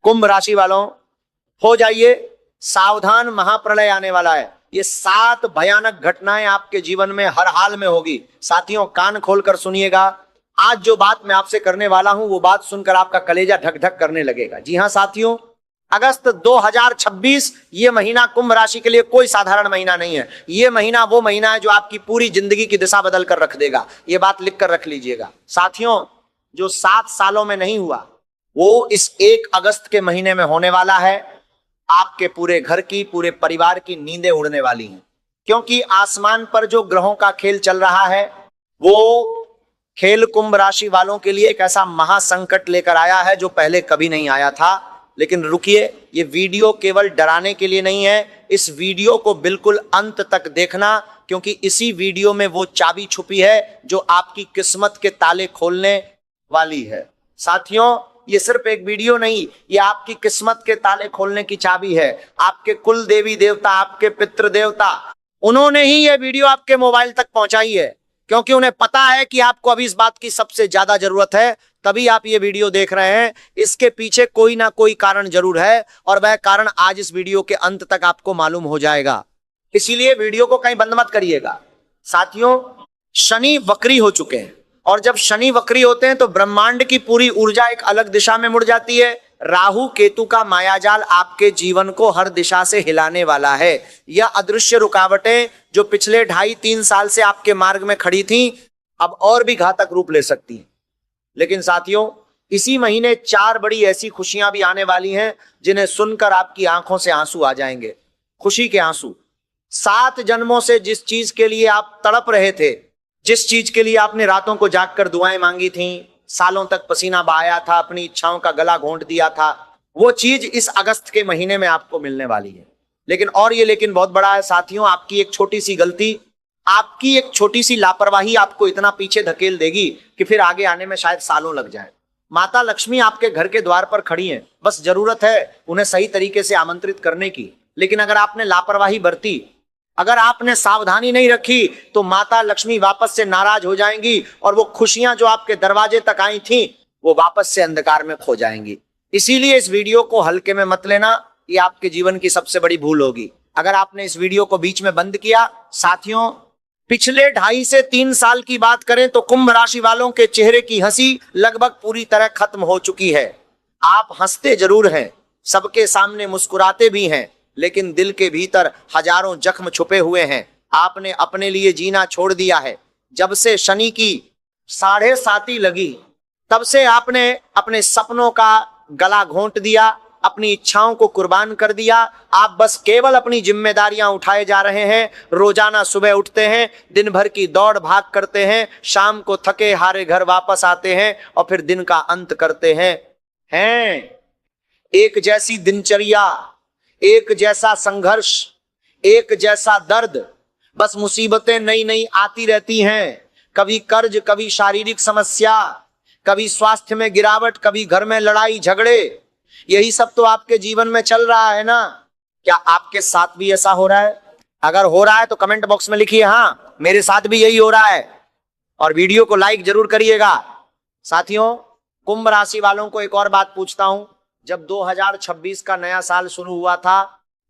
कुंभ राशि वालों, हो जाइए सावधान, महाप्रलय आने वाला है। ये 7 भयानक घटनाएं आपके जीवन में हर हाल में होगी। साथियों, कान खोलकर सुनिएगा। आज जो बात मैं आपसे करने वाला हूं वो बात सुनकर आपका कलेजा ढक ढक करने लगेगा। जी हां साथियों, अगस्त 2026 ये महीना कुंभ राशि के लिए कोई साधारण महीना नहीं है। ये महीना वो महीना है जो आपकी पूरी जिंदगी की दिशा बदल कर रख देगा। ये बात लिख कर रख लीजिएगा। साथियों, जो 7 सालों में नहीं हुआ वो इस 1 अगस्त के महीने में होने वाला है। आपके पूरे घर की, पूरे परिवार की नींदें उड़ने वाली हैं, क्योंकि आसमान पर जो ग्रहों का खेल चल रहा है वो खेल कुंभ राशि वालों के लिए एक ऐसा महासंकट लेकर आया है जो पहले कभी नहीं आया था। लेकिन रुकिए, ये वीडियो केवल डराने के लिए नहीं है। इस वीडियो को बिल्कुल अंत तक देखना, क्योंकि इसी वीडियो में वो चाबी छुपी है जो आपकी किस्मत के ताले खोलने वाली है। साथियों, ये सिर्फ एक वीडियो नहीं, ये आपकी किस्मत के ताले खोलने की चाबी है। आपके कुल देवी देवता, आपके पितृ देवता, उन्होंने ही ये वीडियो आपके मोबाइल तक पहुंचाई है, क्योंकि उन्हें पता है कि आपको अभी इस बात की सबसे ज्यादा जरूरत है। तभी आप ये वीडियो देख रहे हैं। इसके पीछे कोई ना कोई कारण जरूर है, और वह कारण आज इस वीडियो के अंत तक आपको मालूम हो जाएगा। इसीलिए वीडियो को कहीं बंद मत करिएगा। साथियों, शनि वक्री हो चुके हैं, और जब शनि वक्री होते हैं तो ब्रह्मांड की पूरी ऊर्जा एक अलग दिशा में मुड़ जाती है। राहु केतु का मायाजाल आपके जीवन को हर दिशा से हिलाने वाला है। यह अदृश्य रुकावटें जो पिछले 2.5-3 साल से आपके मार्ग में खड़ी थीं, अब और भी घातक रूप ले सकती हैं। लेकिन साथियों, इसी महीने 4 बड़ी ऐसी खुशियां भी आने वाली हैं जिन्हें सुनकर आपकी आंखों से आंसू आ जाएंगे। खुशी के आंसू। 7 जन्मों से जिस चीज के लिए आप तड़प रहे थे, जिस चीज के लिए आपने रातों को जागकर दुआएं मांगी थीं, सालों तक पसीना बहाया था, अपनी इच्छाओं का गला घोंट दिया था, वो चीज इस अगस्त के महीने में आपको मिलने वाली है। लेकिन लेकिन बहुत बड़ा है साथियों, आपकी एक छोटी सी गलती, आपकी एक छोटी सी लापरवाही आपको इतना पीछे धकेल देगी कि फिर आगे आने में शायद सालों लग जाए। माता लक्ष्मी आपके घर के द्वार पर खड़ी हैं, बस जरूरत है उन्हें सही तरीके से आमंत्रित करने की। लेकिन अगर आपने लापरवाही बरती, अगर आपने सावधानी नहीं रखी, तो माता लक्ष्मी वापस से नाराज हो जाएंगी, और वो खुशियां जो आपके दरवाजे तक आई थी वो वापस से अंधकार में खो जाएंगी। इसीलिए इस वीडियो को हल्के में मत लेना, ये आपके जीवन की सबसे बड़ी भूल होगी अगर आपने इस वीडियो को बीच में बंद किया। साथियों, पिछले 2.5 से 3 साल की बात करें तो कुंभ राशि वालों के चेहरे की हंसी लगभग पूरी तरह खत्म हो चुकी है। आप हंसते जरूर हैं, सबके सामने मुस्कुराते भी हैं, लेकिन दिल के भीतर हजारों जख्म छुपे हुए हैं। आपने अपने लिए जीना छोड़ दिया है। जब से शनि की 7.5 लगी, तब से आपने अपने सपनों का गला घोंट दिया, अपनी इच्छाओं को कुर्बान कर दिया। आप बस केवल अपनी जिम्मेदारियां उठाए जा रहे हैं। रोजाना सुबह उठते हैं, दिन भर की दौड़ भाग करते हैं, शाम को थके हारे घर वापस आते हैं और फिर दिन का अंत करते हैं। एक जैसी दिनचर्या, एक जैसा संघर्ष, एक जैसा दर्द, बस मुसीबतें नई नई आती रहती हैं। कभी कर्ज, कभी शारीरिक समस्या, कभी स्वास्थ्य में गिरावट, कभी घर में लड़ाई झगड़े। यही सब तो आपके जीवन में चल रहा है ना। क्या आपके साथ भी ऐसा हो रहा है? अगर हो रहा है तो कमेंट बॉक्स में लिखिए हाँ, मेरे साथ भी यही हो रहा है, और वीडियो को लाइक जरूर करिएगा। साथियों, कुंभ राशि वालों को एक और बात पूछता हूं। जब 2026 का नया साल शुरू हुआ था,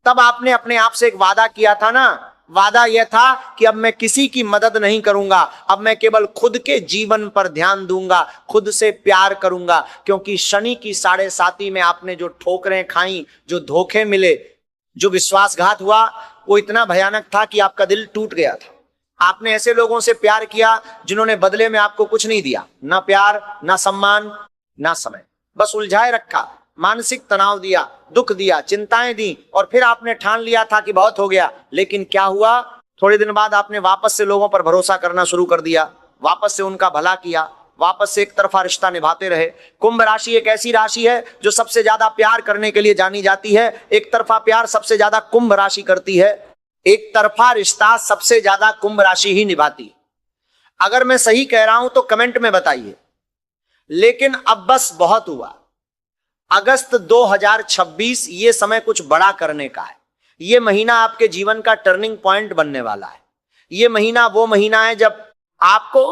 तब आपने अपने आप से एक वादा किया था ना। वादा यह था कि अब मैं किसी की मदद नहीं करूंगा, अब मैं केवल खुद के जीवन पर ध्यान दूंगा, खुद से प्यार करूंगा। क्योंकि शनि की 7.5 में आपने जो ठोकरें खाई, जो धोखे मिले, जो विश्वासघात हुआ, वो इतना भयानक था कि आपका दिल टूट गया था। आपने ऐसे लोगों से प्यार किया जिन्होंने बदले में आपको कुछ नहीं दिया, ना प्यार, ना सम्मान, ना समय, बस उलझाए रखा, मानसिक तनाव दिया, दुख दिया, चिंताएं दी, और फिर आपने ठान लिया था कि बहुत हो गया। लेकिन क्या हुआ? थोड़े दिन बाद आपने वापस से लोगों पर भरोसा करना शुरू कर दिया, वापस से उनका भला किया, वापस से एक तरफा रिश्ता निभाते रहे। कुंभ राशि एक ऐसी राशि है जो सबसे ज्यादा प्यार करने के लिए जानी जाती है। एक तरफा प्यार सबसे ज्यादा कुंभ राशि करती है, एक तरफा रिश्ता सबसे ज्यादा कुंभ राशि ही निभाती। अगर मैं सही कह रहा हूं तो कमेंट में बताइए। लेकिन अब बस बहुत हुआ। अगस्त 2026 ये समय कुछ बड़ा करने का है। ये महीना आपके जीवन का टर्निंग पॉइंट बनने वाला है। ये महीना वो महीना है जब आपको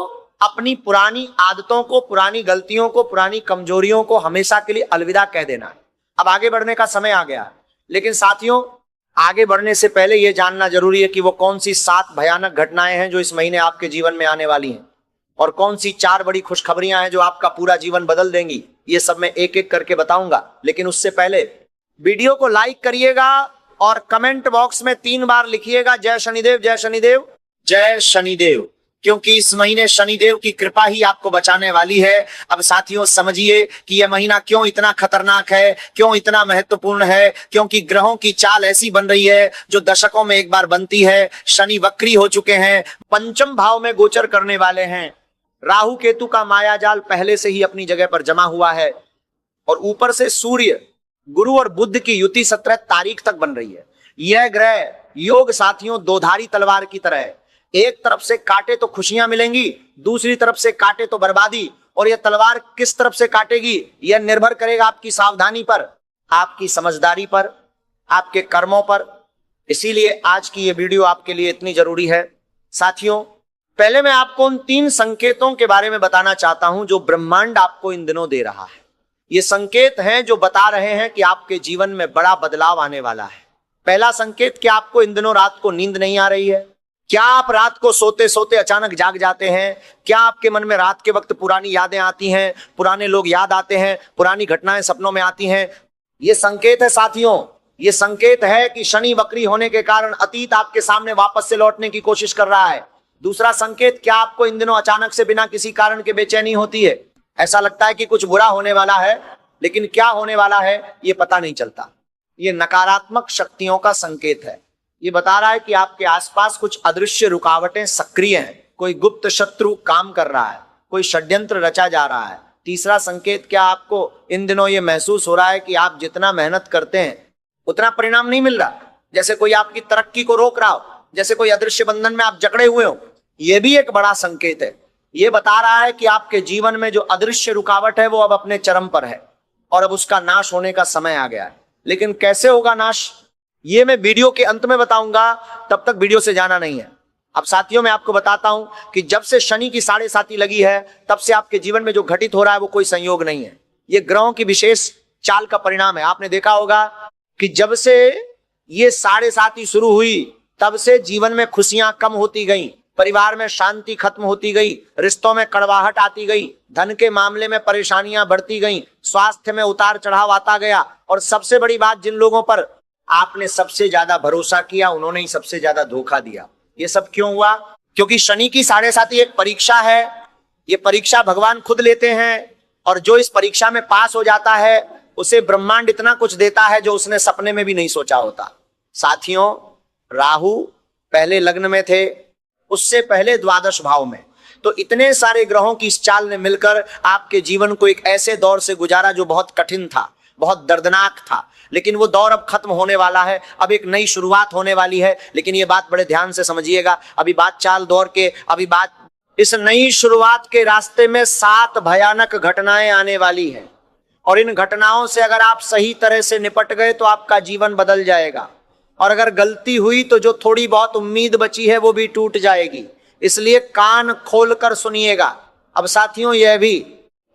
अपनी पुरानी आदतों को, पुरानी गलतियों को, पुरानी कमजोरियों को हमेशा के लिए अलविदा कह देना है। अब आगे बढ़ने का समय आ गया, लेकिन साथियों आगे बढ़ने से पहले यह जानना जरूरी है कि वो कौन सी 7 भयानक घटनाएं हैं जो इस महीने आपके जीवन में आने वाली हैं, और कौन सी 4 बड़ी खुशखबरियां हैं जो आपका पूरा जीवन बदल देंगी। ये सब मैं एक एक करके बताऊंगा, लेकिन उससे पहले वीडियो को लाइक करिएगा और कमेंट बॉक्स में 3 बार लिखिएगा जय शनिदेव, जय शनिदेव, जय शनिदेव, क्योंकि इस महीने शनिदेव की कृपा ही आपको बचाने वाली है। अब साथियों समझिए कि यह महीना क्यों इतना खतरनाक है, क्यों इतना महत्वपूर्ण है, क्योंकि ग्रहों की चाल ऐसी बन रही है जो दशकों में एक बार बनती है। शनि वक्री हो चुके हैं, पंचम भाव में गोचर करने वाले हैं, राहु केतु का मायाजाल पहले से ही अपनी जगह पर जमा हुआ है, और ऊपर से सूर्य, गुरु और बुध की युति 17 तारीख तक बन रही है। यह ग्रह योग साथियों दोधारी तलवार की तरह है, एक तरफ से काटे तो खुशियां मिलेंगी, दूसरी तरफ से काटे तो बर्बादी। और यह तलवार किस तरफ से काटेगी यह निर्भर करेगा आपकी सावधानी पर, आपकी समझदारी पर, आपके कर्मों पर। इसीलिए आज की यह वीडियो आपके लिए इतनी जरूरी है। साथियों पहले मैं आपको उन 3 संकेतों के बारे में बताना चाहता हूं जो ब्रह्मांड आपको इन दिनों दे रहा है। ये संकेत हैं जो बता रहे हैं कि आपके जीवन में बड़ा बदलाव आने वाला है। पहला संकेत, क्या आपको इन दिनों रात को नींद नहीं आ रही है? क्या आप रात को सोते सोते अचानक जाग जाते हैं? क्या आपके मन में रात के वक्त पुरानी यादें आती हैं, पुराने लोग याद आते हैं, पुरानी घटनाएं सपनों में आती हैं? ये संकेत है साथियों, ये संकेत है कि शनि वक्री होने के कारण अतीत आपके सामने वापस से लौटने की कोशिश कर रहा है। दूसरा संकेत, क्या आपको इन दिनों अचानक से बिना किसी कारण के बेचैनी होती है? ऐसा लगता है कि कुछ बुरा होने वाला है, लेकिन क्या होने वाला है ये पता नहीं चलता। ये नकारात्मक शक्तियों का संकेत है। ये बता रहा है कि आपके आसपास कुछ अदृश्य रुकावटें सक्रिय हैं, कोई गुप्त शत्रु काम कर रहा है, कोई षड्यंत्र रचा जा रहा है। तीसरा संकेत, क्या आपको इन दिनों ये महसूस हो रहा है कि आप जितना मेहनत करते हैं उतना परिणाम नहीं मिल रहा, जैसे कोई आपकी तरक्की को रोक रहा हो, जैसे कोई अदृश्य बंधन में आप जकड़े हुए हो? यह भी एक बड़ा संकेत है। यह बता रहा है कि आपके जीवन में जो अदृश्य रुकावट है वो अब अपने चरम पर है और अब उसका नाश होने का समय आ गया है। लेकिन कैसे होगा नाश, ये मैं वीडियो के अंत में बताऊंगा, तब तक वीडियो से जाना नहीं है। अब साथियों मैं आपको बताता हूं कि जब से शनि की 7.5 लगी है तब से आपके जीवन में जो घटित हो रहा है वो कोई संयोग नहीं है, ये ग्रहों की विशेष चाल का परिणाम है। आपने देखा होगा कि जब से ये 7.5 शुरू हुई तब से जीवन में खुशियां कम होती गई, परिवार में शांति खत्म होती गई, रिश्तों में कड़वाहट आती गई, धन के मामले में परेशानियां बढ़ती गई, स्वास्थ्य में उतार चढ़ाव आता गया, और सबसे बड़ी बात, जिन लोगों पर आपने सबसे ज्यादा भरोसा किया उन्होंने ही सबसे ज्यादा धोखा दिया। ये सब क्यों हुआ? क्योंकि शनि की 7.5 एक परीक्षा है। ये परीक्षा भगवान खुद लेते हैं, और जो इस परीक्षा में पास हो जाता है उसे ब्रह्मांड इतना कुछ देता है जो उसने सपने में भी नहीं सोचा होता। साथियों राहु पहले लग्न में थे, उससे पहले द्वादश भाव में, तो इतने सारे ग्रहों की इस चाल ने मिलकर आपके जीवन को एक ऐसे दौर से गुजारा जो बहुत कठिन था, बहुत दर्दनाक था। लेकिन वो दौर अब खत्म होने वाला है, अब एक नई शुरुआत होने वाली है। लेकिन ये बात बड़े ध्यान से समझिएगा, अभी बात चाल दौर के, अभी बात इस नई शुरुआत के रास्ते में 7 भयानक घटनाएं आने वाली हैं, और इन घटनाओं से अगर आप सही तरह से निपट गए तो आपका जीवन बदल जाएगा, और अगर गलती हुई तो जो थोड़ी बहुत उम्मीद बची है वो भी टूट जाएगी। इसलिए कान खोलकर सुनिएगा। अब साथियों यह भी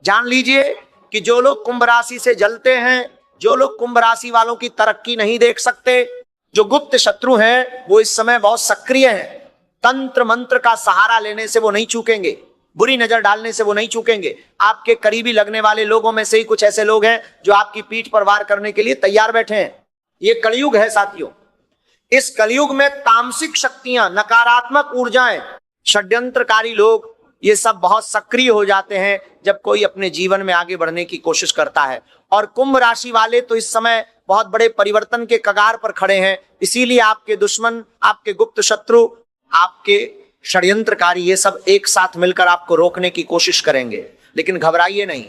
जान लीजिए कि जो लोग कुंभ राशि से जलते हैं, जो लोग कुंभ राशि वालों की तरक्की नहीं देख सकते, जो गुप्त शत्रु हैं वो इस समय बहुत सक्रिय हैं। तंत्र मंत्र का सहारा लेने से वो नहीं चूकेंगे, बुरी नजर डालने से वो नहीं चूकेंगे। आपके करीबी लगने वाले लोगों में से ही कुछ ऐसे लोग हैं जो आपकी पीठ पर वार करने के लिए तैयार बैठे हैं। ये कलयुग है साथियों। इस कलयुग में तामसिक शक्तियां, नकारात्मक ऊर्जाएं, षड्यंत्रकारी लोग, ये सब बहुत सक्रिय हो जाते हैं जब कोई अपने जीवन में आगे बढ़ने की कोशिश करता है। और कुंभ राशि वाले तो इस समय बहुत बड़े परिवर्तन के कगार पर खड़े हैं। इसीलिए आपके दुश्मन, आपके गुप्त शत्रु, आपके षड्यंत्रकारी, ये सब एक साथ मिलकर आपको रोकने की कोशिश करेंगे। लेकिन घबराइए नहीं,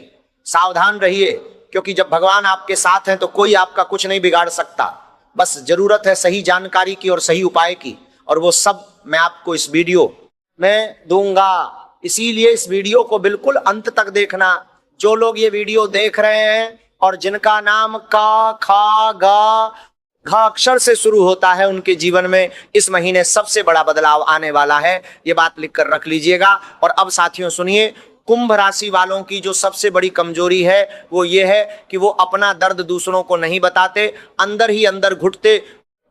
सावधान रहिए, क्योंकि जब भगवान आपके साथ हैं तो कोई आपका कुछ नहीं बिगाड़ सकता। बस जरूरत है सही जानकारी की और सही उपाय की, और वो सब मैं आपको इस वीडियो में दूंगा। इसीलिए इस वीडियो को बिल्कुल अंत तक देखना। जो लोग ये वीडियो देख रहे हैं और जिनका नाम का, खा, गा, घा अक्षर से शुरू होता है, उनके जीवन में इस महीने सबसे बड़ा बदलाव आने वाला है। ये बात लिखकर रख लीजिएगा। और अब साथियों सुनिए, कुंभ राशि वालों की जो सबसे बड़ी कमजोरी है वो ये है कि वो अपना दर्द दूसरों को नहीं बताते, अंदर ही अंदर घुटते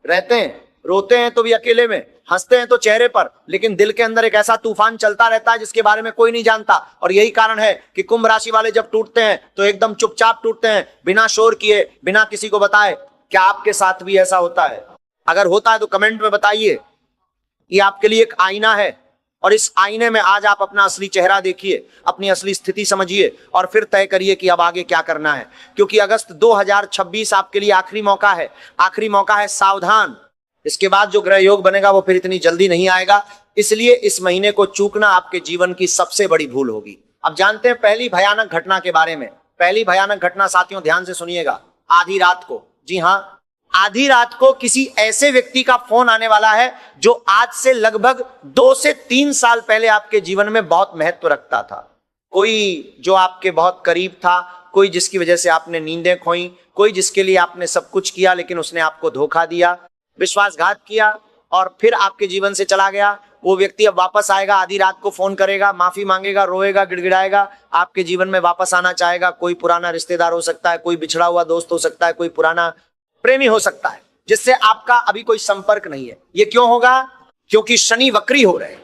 रहते हैं। रोते हैं तो भी अकेले में, हंसते हैं तो चेहरे पर, लेकिन दिल के अंदर एक ऐसा तूफान चलता रहता है जिसके बारे में कोई नहीं जानता। और यही कारण है कि कुंभ राशि वाले जब टूटते हैं तो एकदम चुपचाप टूटते हैं, बिना शोर किए, बिना किसी को बताए। क्या आपके साथ भी ऐसा होता है? अगर होता है तो कमेंट में बताइए। ये आपके लिए एक आईना है और इस आईने में आज आप अपना असली चेहरा देखिए, अपनी असली स्थिति समझिए और फिर तय करिए कि अब आगे क्या करना है। क्योंकि अगस्त 2026 आपके लिए आखिरी मौका है, आखिरी मौका है। सावधान, इसके बाद जो ग्रह योग बनेगा वो फिर इतनी जल्दी नहीं आएगा, इसलिए इस महीने को चूकना आपके जीवन की सबसे बड़ी भूल होगी। अब जानते हैं पहली भयानक घटना के बारे में। पहली भयानक घटना साथियों ध्यान से सुनिएगा। आधी रात को, जी हां, आधी रात को किसी ऐसे व्यक्ति का फोन आने वाला है जो आज से लगभग 2 से 3 साल पहले आपके जीवन में बहुत महत्व रखता था। कोई जो आपके बहुत करीब था, कोई जिसकी वजह से आपने नींदें खोई, कोई जिसके लिए आपने सब कुछ किया लेकिन उसने आपको धोखा दिया, विश्वासघात किया और फिर आपके जीवन से चला गया। वो व्यक्ति अब वापस आएगा, आधी रात को फोन करेगा, माफी मांगेगा, रोएगा, गिड़गिड़ाएगा, आपके जीवन में वापस आना चाहेगा। कोई पुराना रिश्तेदार हो सकता है, कोई बिछड़ा हुआ दोस्त हो सकता है, कोई पुराना प्रेमी हो सकता है जिससे आपका अभी कोई संपर्क नहीं है। ये क्यों होगा? क्योंकि शनि वक्री हो रहे हैं,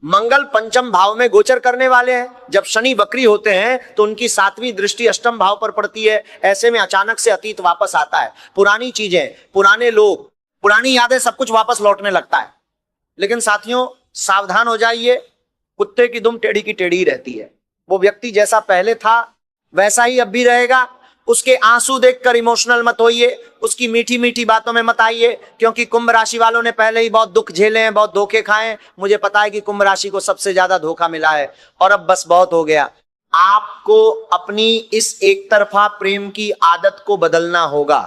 मंगल पंचम भाव में गोचर करने वाले हैं। जब शनि वक्री होते हैं तो उनकी 7वीं दृष्टि अष्टम भाव पर पड़ती है। ऐसे में अचानक से अतीत वापस आता है, पुरानी चीजें, पुराने लोग, पुरानी यादें, सब कुछ वापस लौटने लगता है। लेकिन साथियों सावधान हो जाइए, कुत्ते की दुम टेढ़ी की टेढ़ी रहती है। वो व्यक्ति जैसा पहले था वैसा ही अब भी रहेगा। उसके आंसू देखकर इमोशनल मत होइए, उसकी मीठी मीठी बातों में मत आइए, क्योंकि कुंभ राशि वालों ने पहले ही बहुत दुख झेले हैं, बहुत धोखे खाए हैं। मुझे पता है कि कुंभ राशि को सबसे ज्यादा धोखा मिला है और अब बस बहुत हो गया। आपको अपनी इस एक तरफा प्रेम की आदत को बदलना होगा।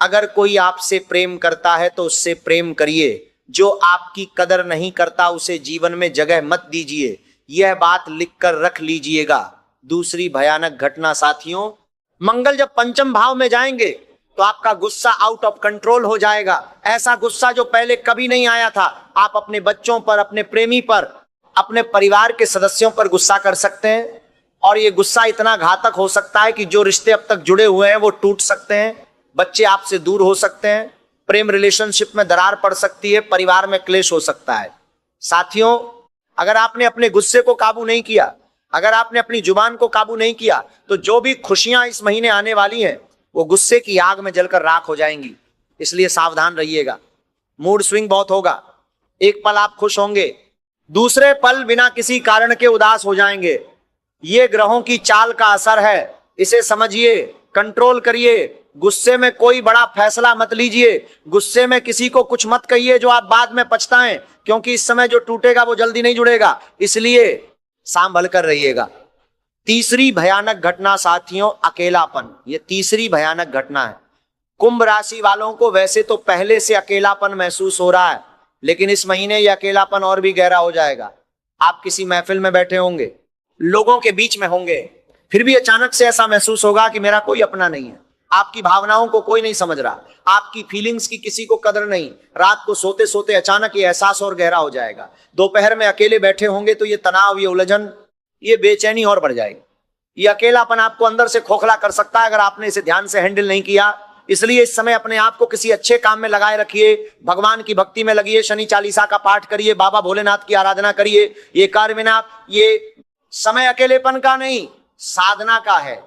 अगर कोई आपसे प्रेम करता है तो उससे प्रेम करिए, जो आपकी कदर नहीं करता उसे जीवन में जगह मत दीजिए। यह बात लिखकर रख लीजिएगा। दूसरी भयानक घटना साथियों, मंगल जब पंचम भाव में जाएंगे तो आपका गुस्सा आउट ऑफ कंट्रोल हो जाएगा। ऐसा गुस्सा जो पहले कभी नहीं आया था। आप अपने बच्चों पर, अपने प्रेमी पर, अपने परिवार के सदस्यों पर गुस्सा कर सकते हैं और ये गुस्सा इतना घातक हो सकता है कि जो रिश्ते अब तक जुड़े हुए हैं वो टूट सकते हैं, बच्चे आपसे दूर हो सकते हैं, प्रेम रिलेशनशिप में दरार पड़ सकती है, परिवार में क्लेश हो सकता है। साथियों अगर आपने अपने गुस्से को काबू नहीं किया, अगर आपने अपनी जुबान को काबू नहीं किया तो जो भी खुशियां इस महीने आने वाली हैं वो गुस्से की आग में जलकर राख हो जाएंगी। इसलिए सावधान रहिएगा। मूड स्विंग बहुत होगा। एक पल आप खुश होंगे, दूसरे पल बिना किसी कारण के उदास हो जाएंगे। ये ग्रहों की चाल का असर है, इसे समझिए, कंट्रोल करिए। गुस्से में कोई बड़ा फैसला मत लीजिए, गुस्से में किसी को कुछ मत कहिए जो आप बाद में पछताएं, क्योंकि इस समय जो टूटेगा वो जल्दी नहीं जुड़ेगा। इसलिए संभल कर रहिएगा। तीसरी भयानक घटना साथियों, अकेलापन। ये तीसरी भयानक घटना है। कुंभ राशि वालों को वैसे तो पहले से अकेलापन महसूस हो रहा है, लेकिन इस महीने ये अकेलापन और भी गहरा हो जाएगा। आप किसी महफिल में बैठे होंगे, लोगों के बीच में होंगे, फिर भी अचानक से ऐसा महसूस होगा कि मेरा कोई अपना नहीं है। आपकी भावनाओं को कोई नहीं समझ रहा, आपकी फीलिंग्स की किसी को कदर नहीं। रात को सोते सोते अचानक ये एहसास और गहरा हो जाएगा। दोपहर में अकेले बैठे होंगे तो ये तनाव, ये उलझन, ये बेचैनी और बढ़ जाएगी। ये अकेलापन आपको अंदर से खोखला कर सकता है अगर आपने इसे ध्यान से हैंडल नहीं किया। इसलिए इस समय अपने आप को किसी अच्छे काम में लगाए रखिए, भगवान की भक्ति में लगिए, शनि चालीसा का पाठ करिए, बाबा भोलेनाथ की आराधना करिए। ये कार्य में ना, ये समय अकेलेपन का नहीं, साधना का है।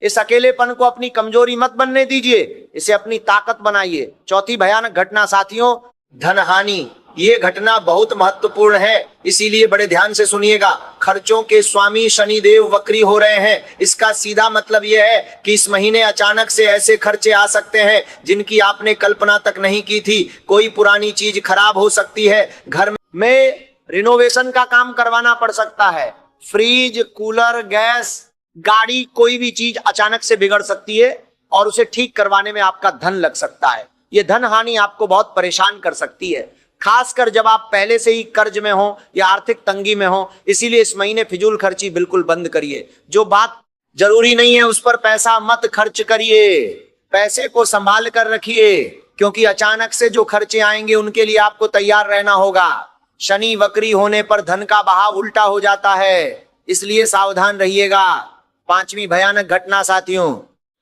इस अकेलेपन को अपनी कमजोरी मत बनने दीजिए, इसे अपनी ताकत बनाइए। चौथी भयानक घटना साथियों, धन हानि। ये घटना बहुत महत्वपूर्ण है, इसीलिए बड़े ध्यान से सुनिएगा। खर्चों के स्वामी शनिदेव वक्री हो रहे हैं। इसका सीधा मतलब यह है कि इस महीने अचानक से ऐसे खर्चे आ सकते हैं जिनकी आपने कल्पना तक नहीं की थी। कोई पुरानी चीज खराब हो सकती है, घर में रिनोवेशन का काम करवाना पड़ सकता है, फ्रिज, कूलर, गैस, गाड़ी, कोई भी चीज अचानक से बिगड़ सकती है और उसे ठीक करवाने में आपका धन लग सकता है। यह धन हानि आपको बहुत परेशान कर सकती है, खासकर जब आप पहले से ही कर्ज में हो या आर्थिक तंगी में हो। इसीलिए इस महीने फिजूल खर्ची बिल्कुल बंद करिए। जो बात जरूरी नहीं है उस पर पैसा मत खर्च करिए, पैसे को संभाल कर रखिए, क्योंकि अचानक से जो खर्चे आएंगे उनके लिए आपको तैयार रहना होगा। शनि वक्री होने पर धन का बहाव उल्टा हो जाता है, इसलिए सावधान रहिएगा। पांचवी भयानक घटना साथियों,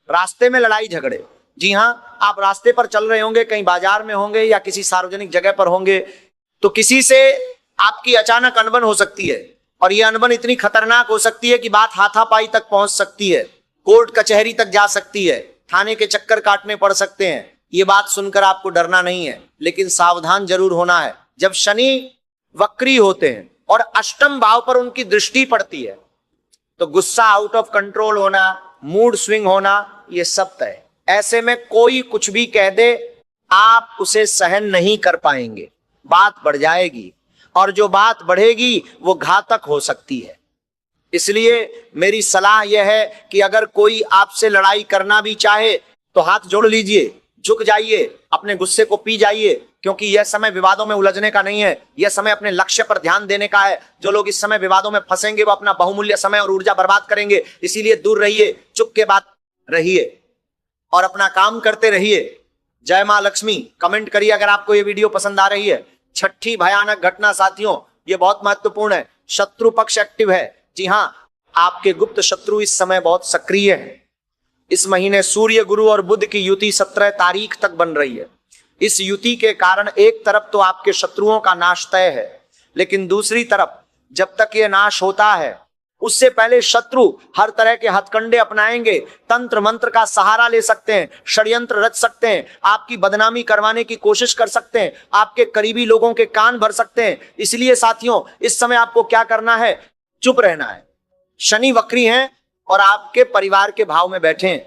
रास्ते में लड़ाई झगड़े। जी हाँ, आप रास्ते पर चल रहे होंगे, कहीं बाजार में होंगे या किसी सार्वजनिक जगह पर होंगे, तो किसी से आपकी अचानक अनबन हो सकती है और यह अनबन इतनी खतरनाक हो सकती है कि बात हाथापाई तक पहुंच सकती है, कोर्ट कचहरी तक जा सकती है, थाने के चक्कर काटने पड़ सकते हैं। ये बात सुनकर आपको डरना नहीं है, लेकिन सावधान जरूर होना है। जब शनि वक्री होते हैं और अष्टम भाव पर उनकी दृष्टि पड़ती है तो गुस्सा आउट ऑफ कंट्रोल होना, मूड स्विंग होना, ये सब तय। ऐसे में कोई कुछ भी कह दे, आप उसे सहन नहीं कर पाएंगे, बात बढ़ जाएगी और जो बात बढ़ेगी वो घातक हो सकती है। इसलिए मेरी सलाह यह है कि अगर कोई आपसे लड़ाई करना भी चाहे तो हाथ जोड़ लीजिए, झुक जाइए, अपने गुस्से को पी जाइए, क्योंकि यह समय विवादों में उलझने का नहीं है। यह समय अपने लक्ष्य पर ध्यान देने का है। जो लोग इस समय विवादों में फंसेंगे वो अपना बहुमूल्य समय और ऊर्जा बर्बाद करेंगे। इसीलिए दूर रहिए, चुप के बात रहिए और अपना काम करते रहिए। जय मां लक्ष्मी। कमेंट करिए अगर आपको ये वीडियो पसंद आ रही है। छठी भयानक घटना साथियों, ये बहुत महत्वपूर्ण है। शत्रु पक्ष एक्टिव है। जी हां, आपके गुप्त शत्रु इस समय बहुत सक्रिय है। इस महीने सूर्य, गुरु और बुध की युति 17 तारीख तक बन रही है। इस युति के कारण एक तरफ तो आपके शत्रुओं का नाश तय है, लेकिन दूसरी तरफ जब तक ये नाश होता है उससे पहले शत्रु हर तरह के हथकंडे अपनाएंगे, तंत्र मंत्र का सहारा ले सकते हैं, षड्यंत्र रच सकते हैं, आपकी बदनामी करवाने की कोशिश कर सकते हैं, आपके करीबी लोगों के कान भर सकते हैं। इसलिए साथियों, इस समय आपको क्या करना है? चुप रहना है। शनि वक्री हैं और आपके परिवार के भाव में बैठे हैं,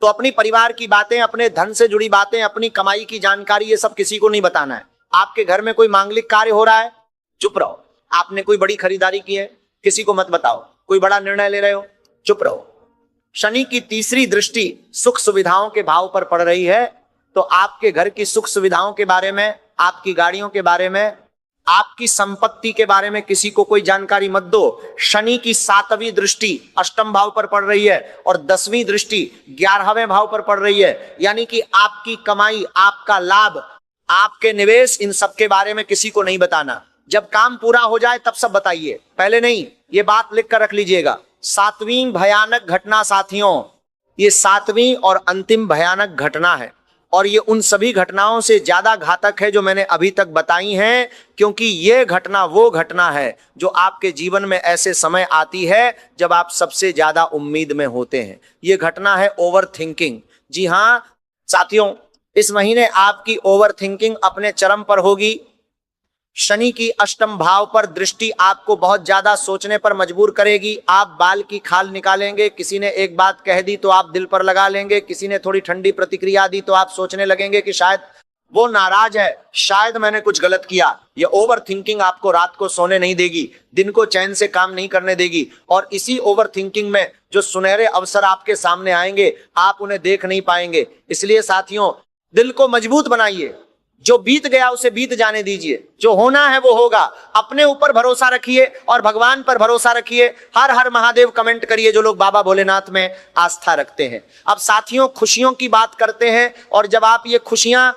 तो अपनी परिवार की बातें, अपने धन से जुड़ी बातें, अपनी कमाई की जानकारी, ये सब किसी को नहीं बताना है। आपके घर में कोई मांगलिक कार्य हो रहा है, चुप रहो। आपने कोई बड़ी खरीदारी की है, किसी को मत बताओ। कोई बड़ा निर्णय ले रहे हो, चुप रहो। शनि की तीसरी दृष्टि सुख सुविधाओं के भाव पर पड़ रही है, तो आपके घर की सुख सुविधाओं के बारे में, आपकी गाड़ियों के बारे में, आपकी संपत्ति के बारे में किसी को कोई जानकारी मत दो। शनि की 7वीं दृष्टि अष्टम भाव पर पड़ रही है और 10वीं दृष्टि 11वें भाव पर पड़ रही है। यानी कि आपकी कमाई, आपका लाभ, आपके निवेश, इन सब के बारे में किसी को नहीं बताना। जब काम पूरा हो जाए तब सब बताइए, पहले नहीं। ये बात लिख कर रख लीजिएगा। 7वीं भयानक घटना साथियों, ये 7वीं और अंतिम भयानक घटना है और ये उन सभी घटनाओं से ज्यादा घातक है जो मैंने अभी तक बताई हैं, क्योंकि ये घटना वो घटना है जो आपके जीवन में ऐसे समय आती है जब आप सबसे ज्यादा उम्मीद में होते हैं। ये घटना है ओवर थिंकिंग। जी हाँ साथियों, इस महीने आपकी ओवर थिंकिंग अपने चरम पर होगी। शनि की अष्टम भाव पर दृष्टि आपको बहुत ज्यादा सोचने पर मजबूर करेगी। आप बाल की खाल निकालेंगे, किसी ने एक बात कह दी तो आप दिल पर लगा लेंगे, किसी ने थोड़ी ठंडी प्रतिक्रिया दी तो आप सोचने लगेंगे कि शायद वो नाराज है, शायद मैंने कुछ गलत किया। ये ओवर थिंकिंग आपको रात को सोने नहीं देगी, दिन को चैन से काम नहीं करने देगी और इसी ओवर थिंकिंग में जो सुनहरे अवसर आपके सामने आएंगे आप उन्हें देख नहीं पाएंगे। इसलिए साथियों, दिल को मजबूत बनाइए। जो बीत गया उसे बीत जाने दीजिए, जो होना है वो होगा। अपने ऊपर भरोसा रखिए और भगवान पर भरोसा रखिए। हर हर महादेव कमेंट करिए जो लोग बाबा भोलेनाथ में आस्था रखते हैं। अब साथियों, खुशियों की बात करते हैं और जब आप ये खुशियां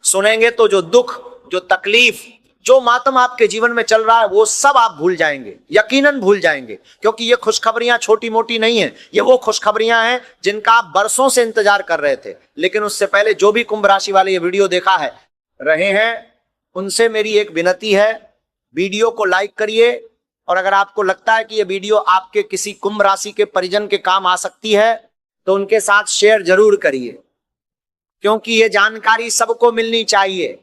सुनेंगे तो जो दुख, जो तकलीफ, जो मातम आपके जीवन में चल रहा है वो सब आप भूल जाएंगे, यकीनन भूल जाएंगे, क्योंकि ये खुशखबरियां छोटी मोटी नहीं है। ये वो खुशखबरियां हैं जिनका आप बरसों से इंतजार कर रहे थे। लेकिन उससे पहले जो भी कुंभ राशि वाले ये वीडियो देखा है रहे हैं, उनसे मेरी एक विनती है, वीडियो को लाइक करिए और अगर आपको लगता है कि ये वीडियो आपके किसी कुंभ राशि के परिजन के काम आ सकती है तो उनके साथ शेयर जरूर करिए, क्योंकि ये जानकारी सबको मिलनी चाहिए।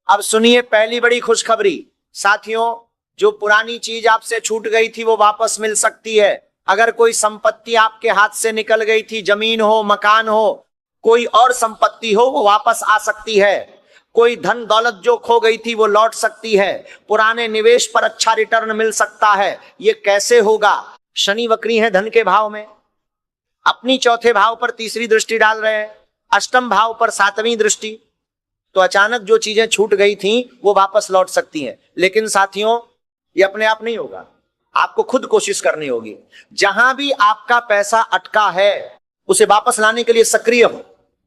अब सुनिए पहली बड़ी खुशखबरी साथियों, जो पुरानी चीज आपसे छूट गई थी वो वापस मिल सकती है। अगर कोई संपत्ति आपके हाथ से निकल गई थी, जमीन हो, मकान हो, कोई और संपत्ति हो, वो वापस आ सकती है। कोई धन दौलत जो खो गई थी वो लौट सकती है। पुराने निवेश पर अच्छा रिटर्न मिल सकता है। ये कैसे होगा? शनि वक्री है धन के भाव में, अपनी चौथे भाव पर तीसरी दृष्टि डाल रहे हैं, अष्टम भाव पर 7वीं दृष्टि। तो अचानक जो चीजें छूट गई थी वो वापस लौट सकती हैं। लेकिन साथियों, ये अपने आप नहीं होगा, आपको खुद कोशिश करनी होगी। जहां भी आपका पैसा अटका है उसे वापस लाने के लिए सक्रिय हो,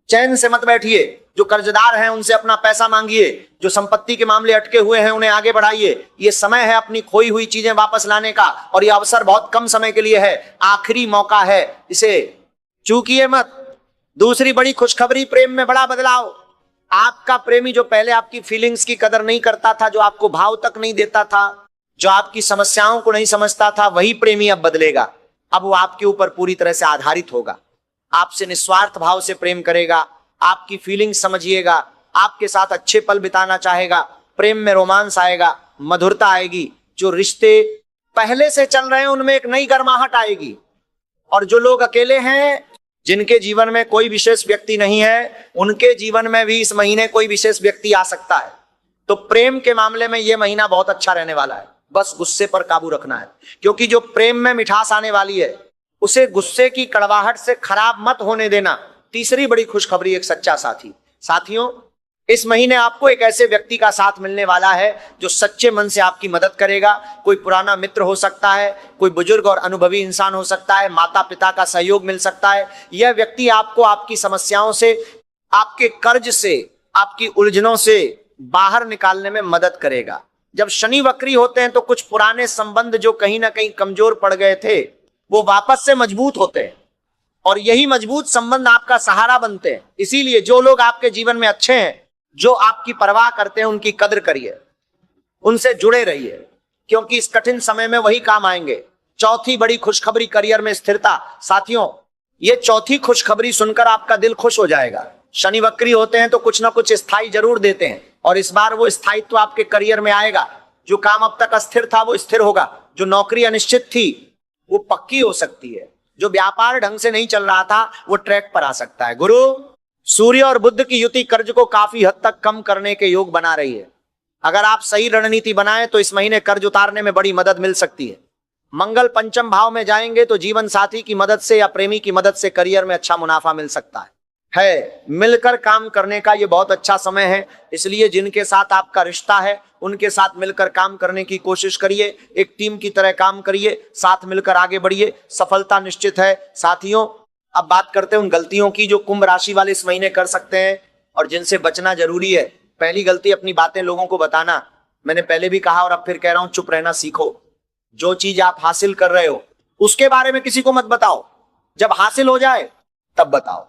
चैन से मत बैठिए। जो कर्जदार हैं उनसे अपना पैसा मांगिए, जो संपत्ति के मामले अटके हुए हैं उन्हें आगे बढ़ाइए। ये समय है अपनी खोई हुई चीजें वापस लाने का, और ये अवसर बहुत कम समय के लिए है, आखिरी मौका है, इसे चूकिए मत। दूसरी बड़ी खुशखबरी, प्रेम में बड़ा बदलाव। आपका प्रेमी जो पहले आपकी फीलिंग्स की कदर नहीं करता था, जो आपको भाव तक नहीं देता था, जो आपकी समस्याओं को नहीं समझता था, वही प्रेमी अब बदलेगा। अब वो आपके ऊपर पूरी तरह से आधारित होगा, आपसे निस्वार्थ भाव से प्रेम करेगा, आपकी फीलिंग्स समझिएगा, आपके साथ अच्छे पल बिताना चाहेगा, प्रेम में रोमांस आएगा, मधुरता आएगी। जो रिश्ते पहले से चल रहे हैं उनमें एक नई गर्माहट आएगी। और जो लोग अकेले हैं, जिनके जीवन में कोई विशेष व्यक्ति नहीं है, उनके जीवन में भी इस महीने कोई विशेष व्यक्ति आ सकता है। तो प्रेम के मामले में यह महीना बहुत अच्छा रहने वाला है। बस गुस्से पर काबू रखना है, क्योंकि जो प्रेम में मिठास आने वाली है उसे गुस्से की कड़वाहट से खराब मत होने देना। तीसरी बड़ी खुशखबरी, एक सच्चा साथी। साथियों, इस महीने आपको एक ऐसे व्यक्ति का साथ मिलने वाला है जो सच्चे मन से आपकी मदद करेगा। कोई पुराना मित्र हो सकता है, कोई बुजुर्ग और अनुभवी इंसान हो सकता है, माता पिता का सहयोग मिल सकता है। यह व्यक्ति आपको आपकी समस्याओं से, आपके कर्ज से, आपकी उलझनों से बाहर निकालने में मदद करेगा। जब शनि वक्री होते हैं तो कुछ पुराने संबंध जो कहीं ना कहीं कमजोर पड़ गए थे वो वापस से मजबूत होते हैं, और यही मजबूत संबंध आपका सहारा बनते हैं। इसीलिए जो लोग आपके जीवन में अच्छे हैं, जो आपकी परवाह करते हैं, उनकी कदर करिए, उनसे जुड़े रहिए, क्योंकि इस कठिन समय में वही काम आएंगे। चौथी बड़ी खुशखबरी, करियर में स्थिरता। साथियों, ये चौथी खुशखबरी सुनकर आपका दिल खुश हो जाएगा। शनि वक्री होते हैं तो कुछ ना कुछ स्थायी जरूर देते हैं, और इस बार वो स्थायित्व आपके करियर में आएगा। जो काम अब तक अस्थिर था वो स्थिर होगा, जो नौकरी अनिश्चित थी वो पक्की हो सकती है, जो व्यापार ढंग से नहीं चल रहा था वो ट्रैक पर आ सकता है। गुरु, सूर्य और बुध की युति कर्ज को काफी हद तक कम करने के योग बना रही है। अगर आप सही रणनीति बनाएं तो इस महीने कर्ज उतारने में बड़ी मदद मिल सकती है। मंगल पंचम भाव में जाएंगे तो जीवन साथी की मदद से या प्रेमी की मदद से करियर में अच्छा मुनाफा मिल सकता है। मिलकर काम करने का ये बहुत अच्छा समय है, इसलिए जिनके साथ आपका रिश्ता है उनके साथ मिलकर काम करने की कोशिश करिए। एक टीम की तरह काम करिए, साथ मिलकर आगे बढ़िए, सफलता निश्चित है। साथियों, अब बात करते हैं उन गलतियों की जो कुंभ राशि वाले इस महीने कर सकते हैं और जिनसे बचना जरूरी है। पहली गलती, अपनी बातें लोगों को बताना। मैंने पहले भी कहा और अब फिर कह रहा हूं, चुप रहना सीखो। जो चीज आप हासिल कर रहे हो उसके बारे में किसी को मत बताओ, जब हासिल हो जाए तब बताओ,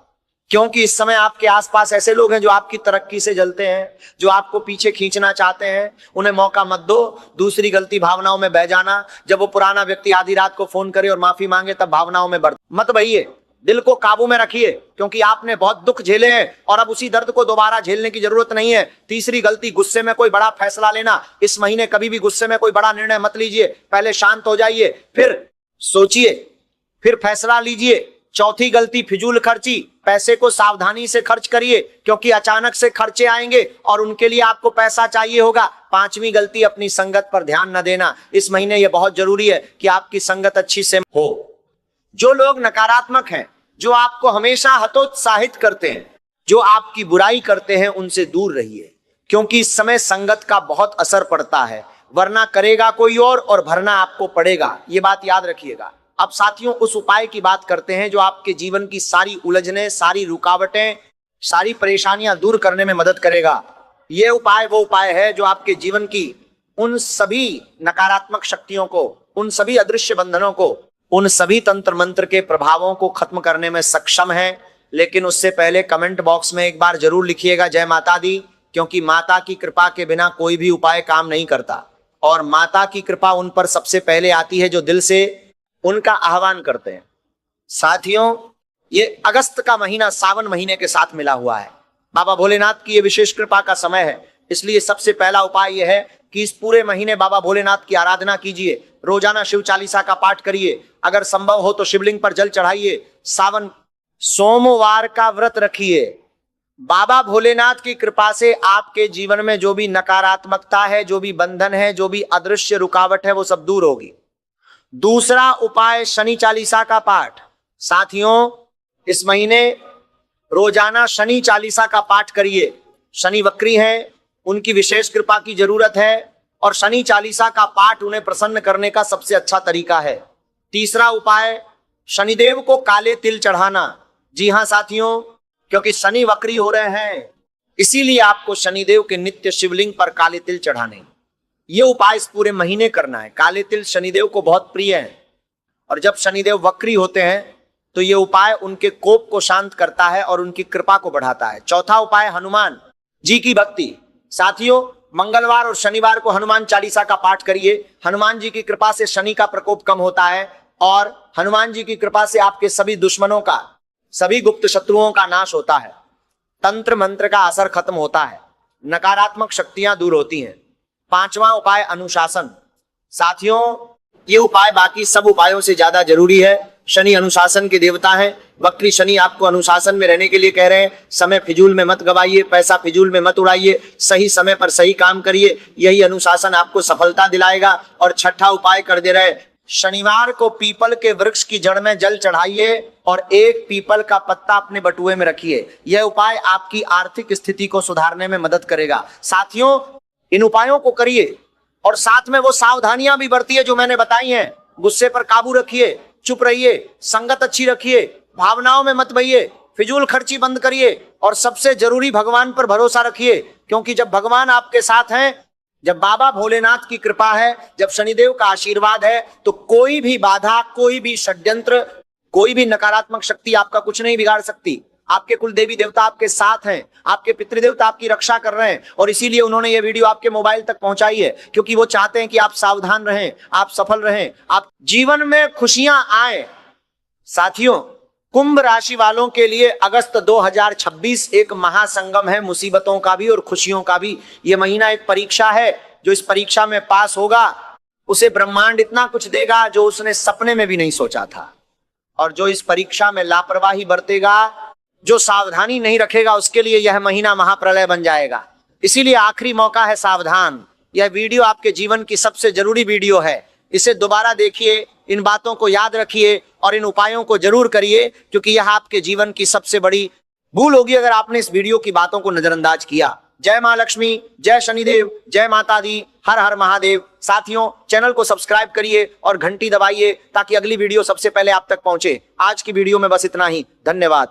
क्योंकि इस समय आपके आसपास ऐसे लोग हैं जो आपकी तरक्की से जलते हैं, जो आपको पीछे खींचना चाहते हैं। उन्हें मौका मत दो। दूसरी गलती, भावनाओं में बह जाना। जब वो पुराना व्यक्ति आधी रात को फोन करे और माफी मांगे तब भावनाओं में बढ़ मत बहिए। दिल को काबू में रखिए, क्योंकि आपने बहुत दुख झेले हैं और अब उसी दर्द को दोबारा झेलने की जरूरत नहीं है। तीसरी गलती, गुस्से में कोई बड़ा फैसला लेना। इस महीने कभी भी गुस्से में कोई बड़ा निर्णय मत लीजिए, पहले शांत हो जाइए, फिर सोचिए, फिर फैसला लीजिए। चौथी गलती, फिजूल खर्ची। पैसे को सावधानी से खर्च करिए, क्योंकि अचानक से खर्चे आएंगे और उनके लिए आपको पैसा चाहिए होगा। पांचवी गलती, अपनी संगत पर ध्यान न देना। इस महीने यह बहुत जरूरी है कि आपकी संगत अच्छी से हो। जो लोग नकारात्मक हैं, जो आपको हमेशा हतोत्साहित करते हैं, जो आपकी बुराई करते हैं, उनसे दूर रहिए, क्योंकि इस समय संगत का बहुत असर पड़ता है। वरना करेगा कोई और भरना आपको पड़ेगा। ये बात याद रखिएगा। अब साथियों, उस उपाय की बात करते हैं जो आपके जीवन की सारी उलझनें, सारी रुकावटें, सारी परेशानियां दूर करने में मदद करेगा। यह उपाय वो उपाय है जो आपके जीवन की उन सभी नकारात्मक शक्तियों को, उन सभी अदृश्य बंधनों को, उन सभी तंत्र मंत्र के प्रभावों को खत्म करने में सक्षम है। लेकिन उससे पहले कमेंट बॉक्स में एक बार जरूर लिखिएगा जय माता दी, क्योंकि माता की कृपा के बिना कोई भी उपाय काम नहीं करता, और माता की कृपा उन पर सबसे पहले आती है जो दिल से उनका आह्वान करते हैं। साथियों, ये अगस्त का महीना सावन महीने के साथ मिला हुआ है। बाबा भोलेनाथ की ये विशेष कृपा का समय है, इसलिए सबसे पहला उपाय यह है कि इस पूरे महीने बाबा भोलेनाथ की आराधना कीजिए। रोजाना शिव चालीसा का पाठ करिए, अगर संभव हो तो शिवलिंग पर जल चढ़ाइए। सावन सोमवार का व्रत रखिए। बाबा भोलेनाथ की कृपा से आपके जीवन में जो भी नकारात्मकता है, जो भी बंधन है, जो भी अदृश्य रुकावट है, वो सब दूर होगी। दूसरा उपाय, शनि चालीसा का पाठ। साथियों, इस महीने रोजाना शनि चालीसा का पाठ करिए। शनि वक्री हैं, उनकी विशेष कृपा की जरूरत है, और शनि चालीसा का पाठ उन्हें प्रसन्न करने का सबसे अच्छा तरीका है। तीसरा उपाय, शनिदेव को काले तिल चढ़ाना। जी हां साथियों, क्योंकि शनि वक्री हो रहे हैं, इसीलिए आपको शनिदेव के नित्य शिवलिंग पर काले तिल चढ़ाने, ये उपाय इस पूरे महीने करना है। काले तिल शनिदेव को बहुत प्रिय है और जब शनिदेव वक्री होते हैं तो ये उपाय उनके कोप को शांत करता है और उनकी कृपा को बढ़ाता है। चौथा उपाय, हनुमान जी की भक्ति। साथियों, मंगलवार और शनिवार को हनुमान चालीसा का पाठ करिए। हनुमान जी की कृपा से शनि का प्रकोप कम होता है और हनुमान जी की कृपा से आपके सभी दुश्मनों का, सभी गुप्त शत्रुओं का नाश होता है, तंत्र मंत्र का असर खत्म होता है, नकारात्मक शक्तियां दूर होती हैं। पांचवा उपाय, अनुशासन। साथियों, ये उपाय बाकी सब उपायों से ज्यादा जरूरी है। शनि अनुशासन के देवता हैं। वक्री शनि आपको अनुशासन में रहने के लिए कह रहे हैं। समय फिजूल में मत गवाइए, पैसा फिजूल में मत उड़ाइए, सही समय पर सही काम करिए, यही अनुशासन आपको सफलता दिलाएगा। और छठा उपाय कर दे रहे, शनिवार को पीपल के वृक्ष की जड़ में जल चढ़ाइए और एक पीपल का पत्ता अपने बटुए में रखिए। यह उपाय आपकी आर्थिक स्थिति को सुधारने में मदद करेगा। साथियों, इन उपायों को करिए और साथ में वो सावधानियां भी बरतिए जो मैंने बताई हैं। गुस्से पर काबू रखिए, चुप रहिए, संगत अच्छी रखिए, भावनाओं में मत बहिए, फिजूल खर्ची बंद करिए और सबसे जरूरी भगवान पर भरोसा रखिए, क्योंकि जब भगवान आपके साथ हैं, जब बाबा भोलेनाथ की कृपा है, जब शनिदेव का आशीर्वाद है, तो कोई भी बाधा, कोई भी षड्यंत्र, कोई भी नकारात्मक शक्ति आपका कुछ नहीं बिगाड़ सकती। आपके कुल देवी देवता आपके साथ हैं, आपके पितृदेवता आपकी रक्षा कर रहे हैं और इसीलिए उन्होंने ये वीडियो आपके मोबाइल तक पहुंचाई है, क्योंकि वो चाहते हैं कि आप सावधान रहें, आप सफल रहें, आप जीवन में खुशियां आए। साथियों, कुंभ राशि वालों के लिए अगस्त 2026 एक महासंगम है, मुसीबतों का भी और खुशियों का भी। ये महीना एक परीक्षा है। जो इस परीक्षा में पास होगा उसे ब्रह्मांड इतना कुछ देगा जो उसने सपने में भी नहीं सोचा था। और जो इस परीक्षा में लापरवाही बरतेगा, जो सावधानी नहीं रखेगा, उसके लिए यह महीना महाप्रलय बन जाएगा। इसीलिए आखिरी मौका है, सावधान। यह वीडियो आपके जीवन की सबसे जरूरी वीडियो है। इसे दोबारा देखिए, इन बातों को याद रखिए और इन उपायों को जरूर करिए, क्योंकि यह आपके जीवन की सबसे बड़ी भूल होगी अगर आपने इस वीडियो की बातों को नजरअंदाज किया। जय मां लक्ष्मी, जय शनिदेव, जय माता दी, हर हर महादेव। साथियों, चैनल को सब्सक्राइब करिए और घंटी दबाइए ताकि अगली वीडियो सबसे पहले आप तक पहुंचे। आज की वीडियो में बस इतना ही। धन्यवाद।